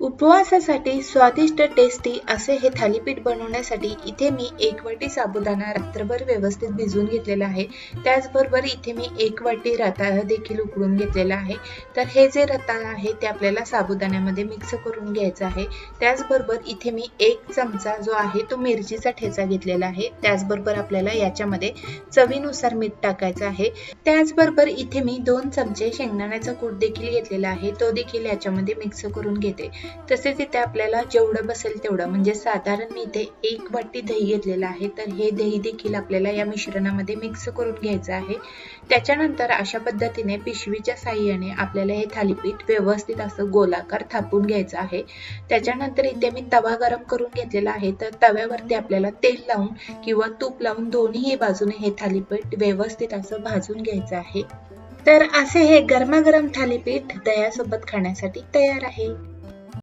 उपवासासाठी स्वादिष्ट टेस्टी असे हे थालीपीठ बनवण्यासाठी इथे मी 1 वाटी साबुदाणा रात्रभर व्यवस्थित भिजवून घेतलेला आहे। त्याचबरोबर इथे मी 1 वाटी रताळं देखील उकडून घेतलेला आहे। तर हे जे रताळं आहे ते आपल्याला साबुदाण्यामध्ये मिक्स करून घ्यायचं आहे। त्याचबरोबर इथे मी 1 चमचा जो आहे तो मिरचीचा ठेचा घेतलेला आहे। त्याचबरोबर आपल्याला याच्यामध्ये चवीनुसार मीठ टाकायचं आहे। त्याचबरोबर इथे मी 2 चमचे शेंगदाण्याचा कूट देखील घेतलेला आहे, तो देखील याच्यामध्ये मिक्स करून घेते। तसेच इथे आपल्याला जेवढं बसेल तेवढं म्हणजे साधारण मी इथे 1 वाटी दही घेतलेला आहे। तर हे दही देखील आपल्याला या मिश्रणामध्ये मिक्स करून घ्यायचं आहे। त्याच्यानंतर अशा पद्धतीने पिशवीच्या साहाय्याने आपल्याला हे थालीपीठ व्यवस्थित असं गोलाकार थापून घ्यायचं आहे। त्याच्यानंतर इथे मी तवा गरम करून घेतलेला आहे। तर तव्यावरती आपल्याला तेल लावून किंवा तूप लावून दोन्ही बाजूने हे थालीपीठ व्यवस्थित असं भाजून घ्यायचं आहे। तर असे हे गरमागरम थालीपीठ दह्यासोबत खाण्यासाठी तयार आहे।